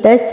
10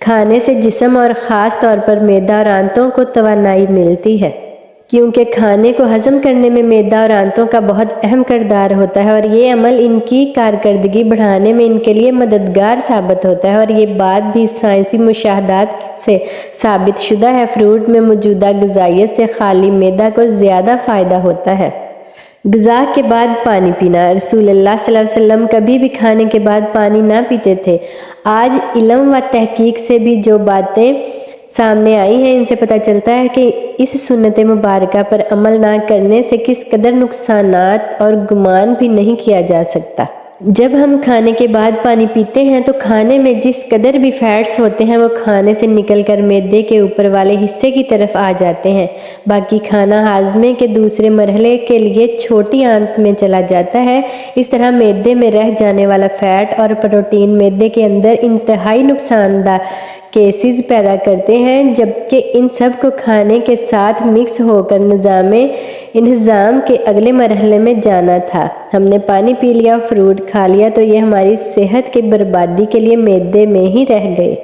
کھانے سے جسم اور خاص طور پر معدہ اور آنتوں کو توانائی ملتی ہے، کیونکہ کھانے کو ہضم کرنے میں معدہ اور آنتوں کا بہت اہم کردار ہوتا ہے، اور یہ عمل ان کی کارکردگی بڑھانے میں ان کے لیے مددگار ثابت ہوتا ہے، اور یہ بات بھی سائنسی مشاہدات سے ثابت شدہ ہے۔ فروٹ میں موجودہ غذائیت سے خالی معدہ کو زیادہ فائدہ ہوتا ہے۔ غذا کے بعد پانی پینا۔ رسول اللہ صلی اللہ علیہ وسلم کبھی بھی کھانے کے بعد پانی نہ پیتے تھے۔ آج علم و تحقیق سے بھی جو باتیں سامنے آئی ہیں، ان سے پتہ چلتا ہے کہ اس سنت مبارکہ پر عمل نہ کرنے سے کس قدر نقصانات اور گمان بھی نہیں کیا جا سکتا۔ جب ہم کھانے کے بعد پانی پیتے ہیں تو کھانے میں جس قدر بھی فیٹس ہوتے ہیں وہ کھانے سے نکل کر معدے کے اوپر والے حصے کی طرف آ جاتے ہیں۔ باقی کھانا ہاضمے کے دوسرے مرحلے کے لیے چھوٹی آنت میں چلا جاتا ہے۔ اس طرح معدے میں رہ جانے والا فیٹ اور پروٹین معدے کے اندر انتہائی نقصان دہ کیسز پیدا کرتے ہیں، جبکہ ان سب کو کھانے کے ساتھ مکس ہو کر نظام انہضام کے اگلے مرحلے میں جانا تھا۔ ہم نے پانی پی لیا، فروٹ کھا لیا تو یہ ہماری صحت کی بربادی کے لیے معدے میں ہی رہ گئے۔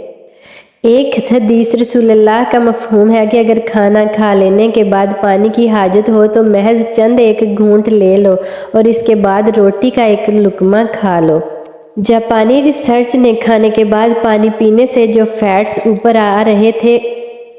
ایک حدیث رسول اللہ کا مفہوم ہے کہ اگر کھانا کھا لینے کے بعد پانی کی حاجت ہو تو محض چند ایک گھونٹ لے لو اور اس کے بعد روٹی کا ایک لقمہ کھا لو۔ جاپانی ریسرچ نے کھانے کے بعد پانی پینے سے جو فیٹس اوپر آ رہے تھے،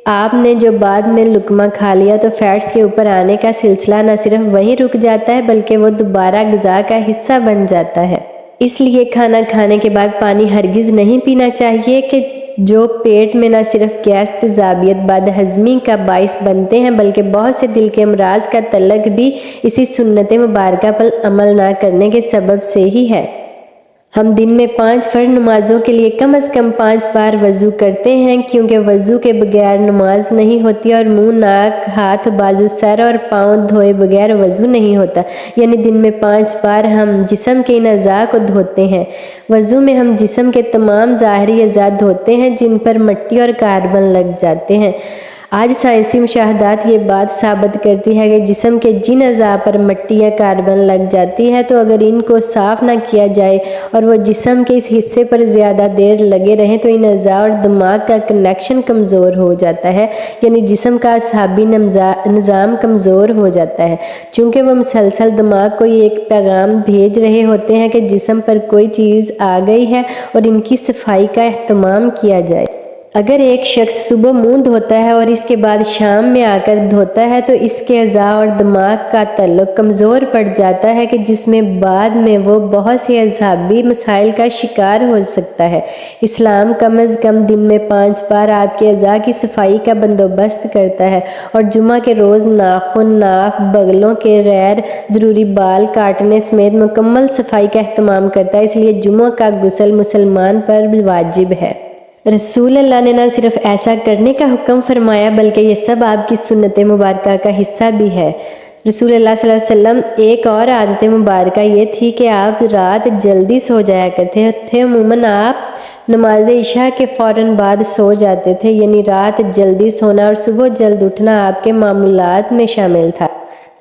آپ نے جو بعد میں لقمہ کھا لیا تو فیٹس کے اوپر آنے کا سلسلہ نہ صرف وہیں رک جاتا ہے بلکہ وہ دوبارہ غذا کا حصہ بن جاتا ہے۔ اس لیے کھانا کھانے کے بعد پانی ہرگز نہیں پینا چاہیے، کہ جو پیٹ میں نہ صرف گیس، تیزابیت، بد ہضمی کا باعث بنتے ہیں بلکہ بہت سے دل کے امراض کا تعلق بھی اسی سنت مبارکہ پر عمل نہ کرنے کے سبب سے ہی ہے۔ ہم دن میں 5 فرض نمازوں کے لیے کم از کم 5 بار وضو کرتے ہیں، کیونکہ وضو کے بغیر نماز نہیں ہوتی، اور منہ، ناک، ہاتھ، بازو، سر اور پاؤں دھوئے بغیر وضو نہیں ہوتا، یعنی دن میں 5 بار ہم جسم کے ان اعضاء کو دھوتے ہیں۔ وضو میں ہم جسم کے تمام ظاہری اعضاء دھوتے ہیں جن پر مٹی اور کاربن لگ جاتے ہیں۔ آج سائنسی مشاہدات یہ بات ثابت کرتی ہے کہ جسم کے جن اعضاء پر مٹی یا کاربن لگ جاتی ہے تو اگر ان کو صاف نہ کیا جائے اور وہ جسم کے اس حصے پر زیادہ دیر لگے رہیں تو ان اعضاء اور دماغ کا کنیکشن کمزور ہو جاتا ہے، یعنی جسم کا اعصابی نظام کمزور ہو جاتا ہے، چونکہ وہ مسلسل دماغ کو یہ ایک پیغام بھیج رہے ہوتے ہیں کہ جسم پر کوئی چیز آ گئی ہے اور ان کی صفائی کا اہتمام کیا جائے۔ اگر ایک شخص صبح منہ دھوتا ہے اور اس کے بعد شام میں آ کر دھوتا ہے تو اس کے اعضاء اور دماغ کا تعلق کمزور پڑ جاتا ہے کہ جس میں بعد میں وہ بہت سے اعصابی مسائل کا شکار ہو سکتا ہے۔ اسلام کم از کم دن میں 5 بار آپ کے اعضاء کی صفائی کا بندوبست کرتا ہے، اور جمعہ کے روز ناخن، ناف، بغلوں کے غیر ضروری بال کاٹنے سمیت مکمل صفائی کا اہتمام کرتا ہے، اس لیے جمعہ کا غسل مسلمان پر واجب ہے۔ رسول اللہ نے نہ صرف ایسا کرنے کا حکم فرمایا بلکہ یہ سب آپ کی سنت مبارکہ کا حصہ بھی ہے۔ رسول اللہ صلی اللہ علیہ وسلم ایک اور عادت مبارکہ یہ تھی کہ آپ رات جلدی سو جایا کرتے تھے۔ عموماً آپ نماز عشاء کے فوراً بعد سو جاتے تھے، یعنی رات جلدی سونا اور صبح جلد اٹھنا آپ کے معمولات میں شامل تھا۔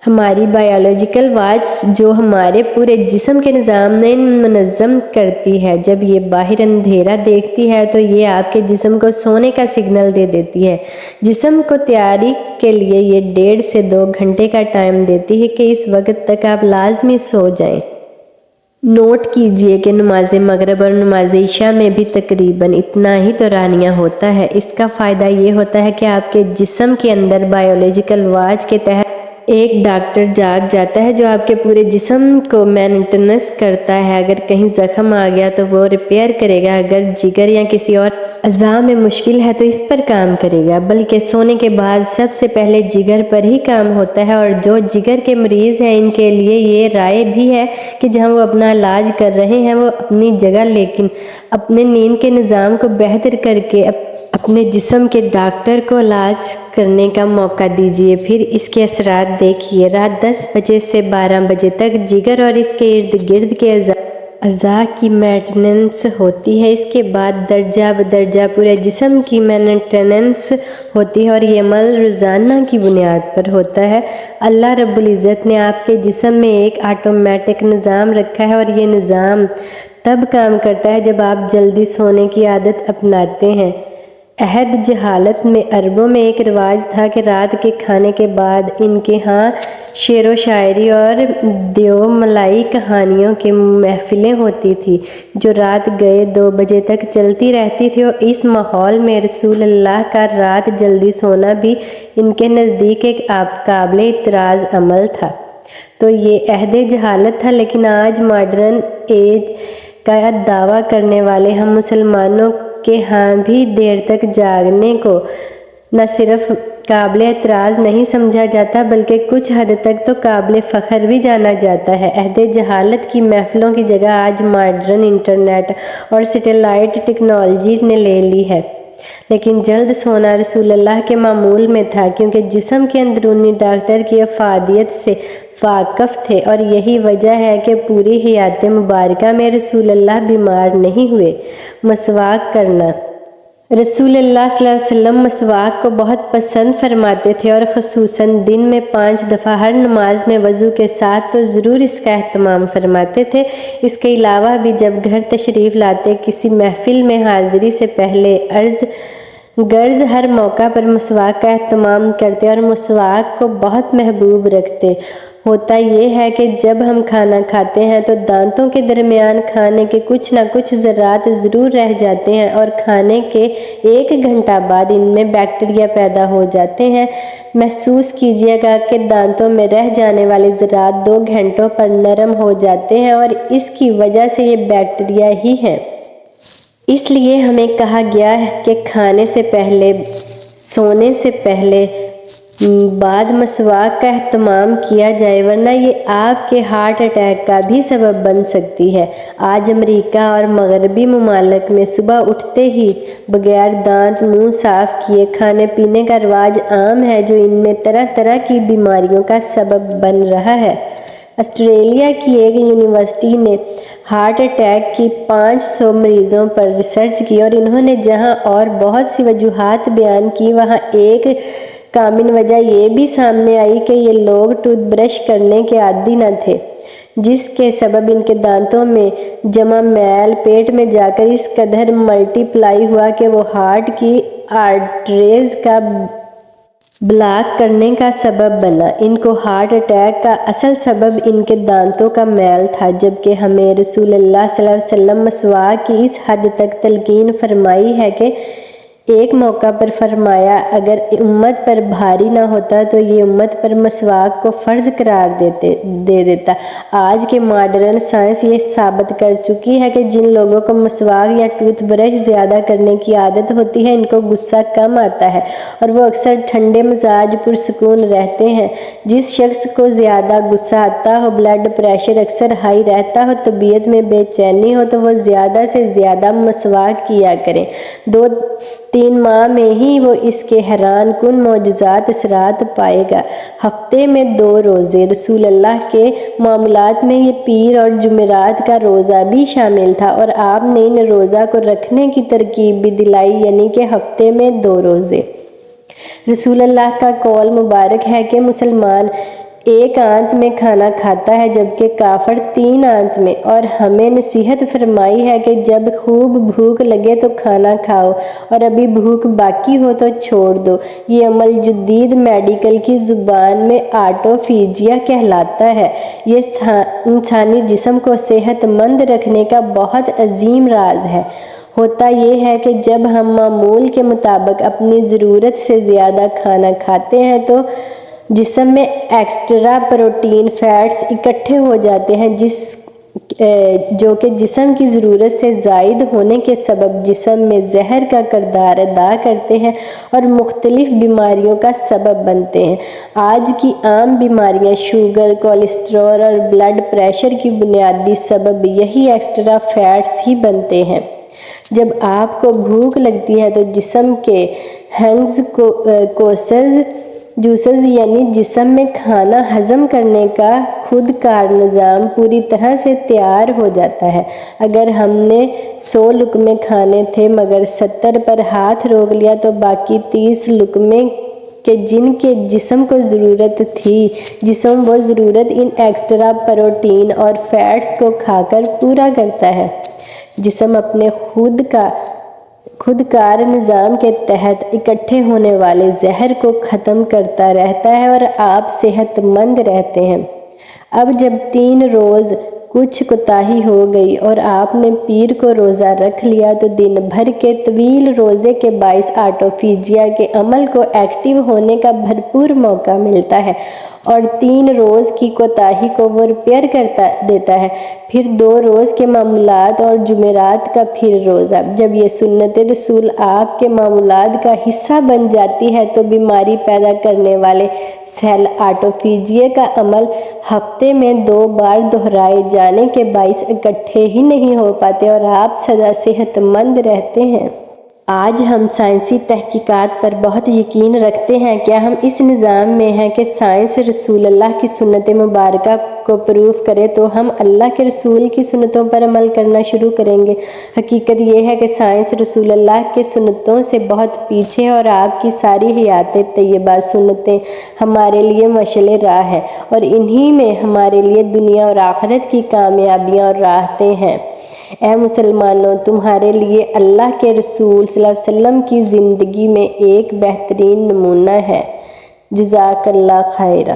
ہماری بائیولوجیکل واچ جو ہمارے پورے جسم کے نظام میں منظم کرتی ہے، جب یہ باہر اندھیرا دیکھتی ہے تو یہ آپ کے جسم کو سونے کا سگنل دے دیتی ہے۔ جسم کو تیاری کے لیے یہ 1.5 سے 2 گھنٹے کا ٹائم دیتی ہے کہ اس وقت تک آپ لازمی سو جائیں۔ نوٹ کیجئے کہ نماز مغرب اور نماز عشاء میں بھی تقریباً اتنا ہی دورانیہ ہوتا ہے۔ اس کا فائدہ یہ ہوتا ہے کہ آپ کے جسم کے اندر بائیولوجیکل واچ کے تحت ایک ڈاکٹر جاگ جاتا ہے جو آپ کے پورے جسم کو مینٹیننس کرتا ہے۔ اگر کہیں زخم آ گیا تو وہ ریپیئر کرے گا، اگر جگر یا کسی اور اعضاء میں مشکل ہے تو اس پر کام کرے گا۔ بلکہ سونے کے بعد سب سے پہلے جگر پر ہی کام ہوتا ہے، اور جو جگر کے مریض ہیں ان کے لیے یہ رائے بھی ہے کہ جہاں وہ اپنا علاج کر رہے ہیں وہ اپنی جگہ لیکن اپنے نیند کے نظام کو بہتر کر کے اپنے جسم کے ڈاکٹر کو علاج کرنے کا موقع دیجیے۔ پھر اس کے اثرات دیکھیے۔ رات 10 بجے سے 12 بجے تک جگر اور اس کے ارد گرد کے اعضاء کی مینٹیننس ہوتی ہے۔ اس کے بعد درجہ بدرجہ پورے جسم کی مینٹیننس ہوتی ہے، اور یہ عمل روزانہ کی بنیاد پر ہوتا ہے۔ اللہ رب العزت نے آپ کے جسم میں ایک آٹومیٹک نظام رکھا ہے، اور یہ نظام تب کام کرتا ہے جب آپ جلدی سونے کی عادت اپناتے ہیں۔ عہد جہالت میں عربوں میں ایک رواج تھا کہ رات کے کھانے کے بعد ان کے ہاں شعر و شاعری اور دیو ملائی کہانیوں کی محفلیں ہوتی تھی جو رات گئے 2 بجے تک چلتی رہتی تھی، اور اس ماحول میں رسول اللہ کا رات جلدی سونا بھی ان کے نزدیک ایک قابل اعتراض عمل تھا۔ تو یہ عہد جہالت تھا، لیکن آج ماڈرن ایج کا دعویٰ کرنے والے ہم مسلمانوں کے ہاں بھی دیر تک جاگنے کو نہ صرف قابل اعتراض نہیں سمجھا جاتا بلکہ کچھ حد تک تو قابل فخر بھی جانا جاتا ہے۔ عہد جہالت کی محفلوں کی جگہ آج ماڈرن انٹرنیٹ اور سیٹلائٹ ٹیکنالوجی نے لے لی ہے، لیکن جلد سونا رسول اللہ کے معمول میں تھا، کیونکہ جسم کے اندرونی ڈاکٹر کی افادیت سے واقف تھے، اور یہی وجہ ہے کہ پوری حیات مبارکہ میں رسول اللہ بیمار نہیں ہوئے۔ مسواک کرنا۔ رسول اللہ صلی اللہ علیہ وسلم مسواک کو بہت پسند فرماتے تھے، اور خصوصاً دن میں 5 دفعہ ہر نماز میں وضو کے ساتھ تو ضرور اس کا اہتمام فرماتے تھے۔ اس کے علاوہ بھی جب گھر تشریف لاتے، کسی محفل میں حاضری سے پہلے غرض ہر موقع پر مسواک کا اہتمام کرتے اور مسواک کو بہت محبوب رکھتے۔ ہوتا یہ ہے کہ جب ہم کھانا کھاتے ہیں تو دانتوں کے درمیان کھانے کے کچھ نہ کچھ ذرات ضرور رہ جاتے ہیں، اور کھانے کے 1 گھنٹہ بعد ان میں بیکٹیریا پیدا ہو جاتے ہیں۔ محسوس کیجیے گا کہ دانتوں میں رہ جانے والے ذرات 2 گھنٹوں پر نرم ہو جاتے ہیں، اور اس کی وجہ سے یہ بیکٹیریا ہی ہیں۔ اس لیے ہمیں کہا گیا ہے کہ کھانے سے پہلے، سونے سے پہلے، بعد مسواک کا اہتمام کیا جائے، ورنہ یہ آپ کے ہارٹ اٹیک کا بھی سبب بن سکتی ہے۔ آج امریکہ اور مغربی ممالک میں صبح اٹھتے ہی بغیر دانت منہ صاف کیے کھانے پینے کا رواج عام ہے، جو ان میں طرح طرح کی بیماریوں کا سبب بن رہا ہے۔ آسٹریلیا کی ایک یونیورسٹی نے ہارٹ اٹیک کی 500 مریضوں پر ریسرچ کی، اور انہوں نے جہاں اور بہت سی وجوہات بیان کی، وہاں ایک کامن وجہ یہ بھی سامنے آئی کہ یہ لوگ ٹوتھ برش کرنے کے عادی نہ تھے، جس کے سبب ان کے دانتوں میں جمع میل پیٹ میں جا کر اس قدر ملٹی پلائی ہوا کہ وہ ہارٹ کی آرٹریز کا بلاک کرنے کا سبب بنا۔ ان کو ہارٹ اٹیک کا اصل سبب ان کے دانتوں کا میل تھا، جبکہ ہمیں رسول اللہ صلی اللہ علیہ وسلم مسواک کی اس حد تک تلقین فرمائی ہے کہ ایک موقع پر فرمایا، اگر امت پر بھاری نہ ہوتا تو یہ امت پر مسواک کو فرض قرار دے دیتا۔ آج کے ماڈرن سائنس یہ ثابت کر چکی ہے کہ جن لوگوں کو مسواک یا ٹوتھ برش زیادہ کرنے کی عادت ہوتی ہے، ان کو غصہ کم آتا ہے، اور وہ اکثر ٹھنڈے مزاج پرسکون رہتے ہیں۔ جس شخص کو زیادہ غصہ آتا ہو، بلڈ پریشر اکثر ہائی رہتا ہو، طبیعت میں بے چینی ہو، تو وہ زیادہ سے زیادہ مسواک کیا کریں۔ 2-3 ماہ میں ہی وہ اس کے حیران کن معجزات اثرات پائے گا۔ ہفتے میں 2 روزے۔ رسول اللہ کے معمولات میں یہ پیر اور جمعرات کا روزہ بھی شامل تھا، اور آپ نے ان روزہ کو رکھنے کی ترغیب بھی دلائی، یعنی کہ ہفتے میں 2 روزے۔ رسول اللہ کا قول مبارک ہے کہ مسلمان 1 آنت میں کھانا کھاتا ہے، جبکہ کافر 3 آنت میں، اور ہمیں نصیحت فرمائی ہے کہ جب خوب بھوک لگے تو کھانا کھاؤ، اور ابھی بھوک باقی ہو تو چھوڑ دو۔ یہ عمل جدید میڈیکل کی زبان میں آٹوفیجیا کہلاتا ہے۔ یہ انسانی جسم کو صحت مند رکھنے کا بہت عظیم راز ہے۔ ہوتا یہ ہے کہ جب ہم معمول کے مطابق اپنی ضرورت سے زیادہ کھانا کھاتے ہیں تو جسم میں ایکسٹرا پروٹین فیٹس اکٹھے ہو جاتے ہیں، جو کہ جسم کی ضرورت سے زائد ہونے کے سبب جسم میں زہر کا کردار ادا کرتے ہیں اور مختلف بیماریوں کا سبب بنتے ہیں۔ آج کی عام بیماریاں شوگر، کولیسٹرول اور بلڈ پریشر کی بنیادی سبب یہی ایکسٹرا فیٹس ہی بنتے ہیں۔ جب آپ کو بھوک لگتی ہے تو جسم کے ہنگز جوسز یعنی جسم میں کھانا ہضم کرنے کا خود کار نظام پوری طرح سے تیار ہو جاتا ہے۔ اگر ہم نے 100 لقمے کھانے تھے مگر 70 پر ہاتھ روک لیا تو باقی 30 لقمے کہ جن کے جسم کو ضرورت تھی، جسم وہ ضرورت ان ایکسٹرا پروٹین اور فیٹس کو کھا کر پورا کرتا ہے۔ جسم اپنے خود کا خودکار نظام کے تحت اکٹھے ہونے والے زہر کو ختم کرتا رہتا ہے اور آپ صحت مند رہتے ہیں۔ اب جب 3 روز کچھ کوتاہی ہو گئی اور آپ نے پیر کو روزہ رکھ لیا تو دن بھر کے طویل روزے کے باعث آٹوفیجیا کے عمل کو ایکٹیو ہونے کا بھرپور موقع ملتا ہے اور 3 روز کی کوتاہی کو وہ ریپیئر کرتا دیتا ہے۔ پھر 2 روز کے معمولات اور جمعرات کا پھر روزہ۔ جب یہ سنت رسول آپ کے معمولات کا حصہ بن جاتی ہے تو بیماری پیدا کرنے والے سیل آٹوفیجیا کا عمل ہفتے میں 2 بار دہرائے جانے کے باعث اکٹھے ہی نہیں ہو پاتے اور آپ سدا صحت مند رہتے ہیں۔ آج ہم سائنسی تحقیقات پر بہت یقین رکھتے ہیں۔ کیا ہم اس نظام میں ہیں کہ سائنس رسول اللہ کی سنت مبارکہ کو پروف کرے تو ہم اللہ کے رسول کی سنتوں پر عمل کرنا شروع کریں گے۔ حقیقت یہ ہے کہ سائنس رسول اللہ کے سنتوں سے بہت پیچھے ہے اور آپ کی ساری حیات طیبہ سنتیں ہمارے لیے مشعل راہ ہیں اور انہی میں ہمارے لیے دنیا اور آخرت کی کامیابیاں اور راحتیں ہیں۔ اے مسلمانوں، تمہارے لیے اللہ کے رسول صلی اللہ علیہ وسلم کی زندگی میں ایک بہترین نمونہ ہے۔ جزاک اللہ خیرہ۔